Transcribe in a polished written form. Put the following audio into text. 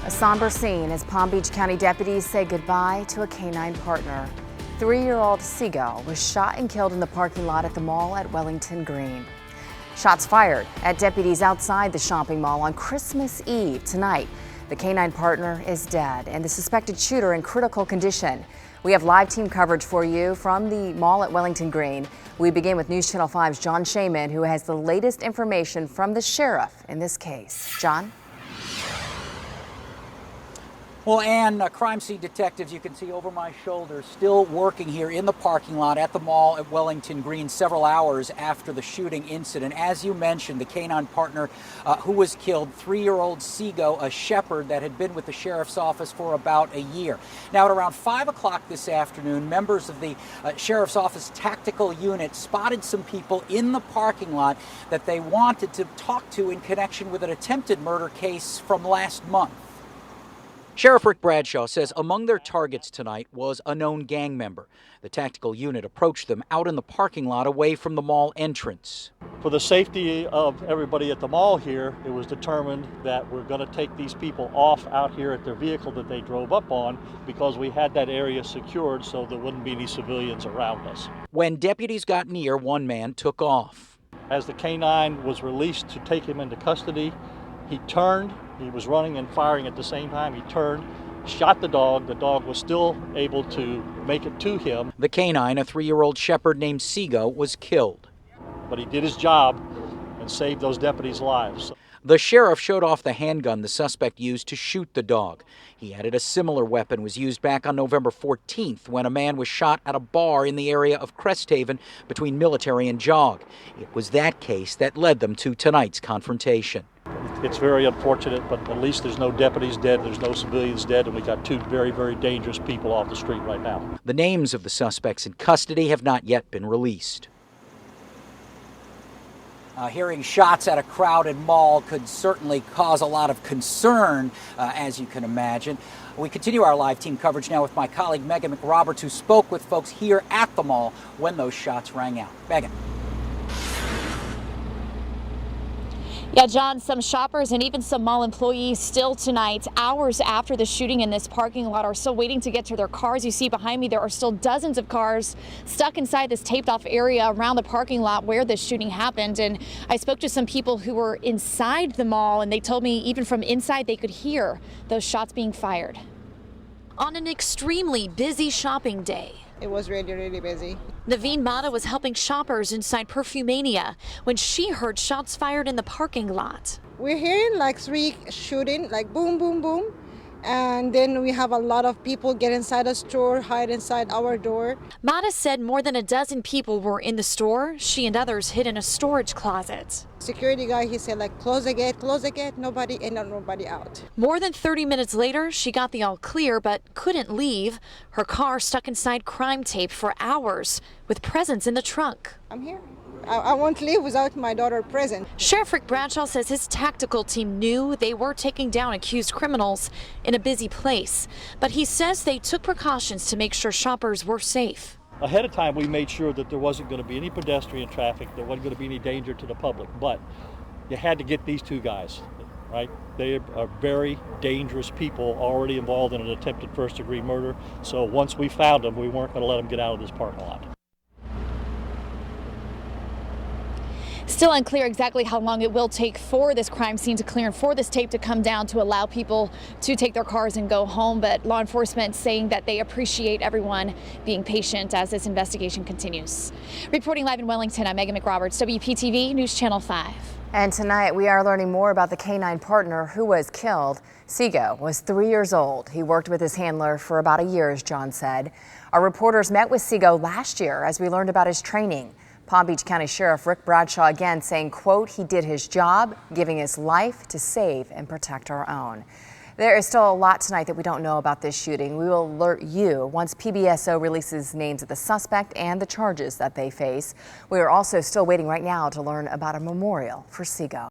A somber scene as Palm Beach County deputies say goodbye to a K-9 partner. 3-year-old Cigo was shot and killed in the parking lot at the mall at Wellington Green. Shots fired at deputies outside the shopping mall on Christmas Eve tonight. The K-9 partner is dead and the suspected shooter in critical condition. We have live team coverage for you from the mall at Wellington Green. We begin with News Channel 5's John Shaman, who has the latest information from the sheriff in this case. John? Well, Ann, crime scene detectives, you can see over my shoulder, still working here in the parking lot at the mall at Wellington Green several hours after the shooting incident. As you mentioned, the K-9 partner who was killed, 3-year-old Cigo, a shepherd that had been with the sheriff's office for about a year. Now, at around 5 o'clock this afternoon, members of the sheriff's office tactical unit spotted some people in the parking lot that they wanted to talk to in connection with an attempted murder case from last month. Sheriff Rick Bradshaw says among their targets tonight was a known gang member. The tactical unit approached them out in the parking lot away from the mall entrance. For the safety of everybody at the mall here, it was determined that we're going to take these people off out here at their vehicle that they drove up on because we had that area secured so there wouldn't be any civilians around us. When deputies got near, one man took off. As the K-9 was released to take him into custody, he turned. He was running and firing at the same time. He turned, shot the dog. The dog was still able to make it to him. The K-9, a 3-year-old shepherd named Cigo, was killed. But he did his job and saved those deputies' lives. The sheriff showed off the handgun the suspect used to shoot the dog. He added a similar weapon was used back on November 14th when a man was shot at a bar in the area of Cresthaven between Military and Jog. It was that case that led them to tonight's confrontation. It's very unfortunate, but at least there's no deputies dead, there's no civilians dead, and we got 2 very, very dangerous people off the street right now. The names of the suspects in custody have not yet been released. Hearing shots at a crowded mall could certainly cause a lot of concern, as you can imagine. We continue our live team coverage now with my colleague Megan McRoberts, who spoke with folks here at the mall when those shots rang out. Megan. Yeah, John, some shoppers and even some mall employees still tonight, hours after the shooting in this parking lot, are still waiting to get to their cars. You see behind me, there are still dozens of cars stuck inside this taped off area around the parking lot where this shooting happened. And I spoke to some people who were inside the mall, and they told me even from inside they could hear those shots being fired. On an extremely busy shopping day. It was really, really busy. Naveen Mata was helping shoppers inside Perfumania when she heard shots fired in the parking lot. We're hearing like 3 shooting, like boom, boom, boom. And then we have a lot of people get inside the store, hide inside our door. Mata said more than a dozen people were in the store. She and others hid in a storage closet. Security guy, he said like, close the gate, nobody in and nobody out. More than 30 minutes later, she got the all clear but couldn't leave. Her car stuck inside crime tape for hours with presents in the trunk. I'm here. I won't leave without my daughter present. Sheriff Rick Bradshaw says his tactical team knew they were taking down accused criminals in a busy place, but he says they took precautions to make sure shoppers were safe. Ahead of time, we made sure that there wasn't going to be any pedestrian traffic, there wasn't going to be any danger to the public, but you had to get these 2 guys, right? They are very dangerous people already involved in an attempted first-degree murder, so once we found them, we weren't going to let them get out of this parking lot. Still unclear exactly how long it will take for this crime scene to clear and for this tape to come down to allow people to take their cars and go home. But law enforcement saying that they appreciate everyone being patient as this investigation continues. Reporting live in Wellington, I'm Megan McRoberts, WPTV News Channel 5. And tonight we are learning more about the K-9 partner who was killed. Cigo was 3 years old. He worked with his handler for about a year, as John said. Our reporters met with Cigo last year as we learned about his training. Palm Beach County Sheriff Rick Bradshaw again saying, quote, he did his job, giving his life to save and protect our own. There is still a lot tonight that we don't know about this shooting. We will alert you once PBSO releases names of the suspect and the charges that they face. We are also still waiting right now to learn about a memorial for Cigo.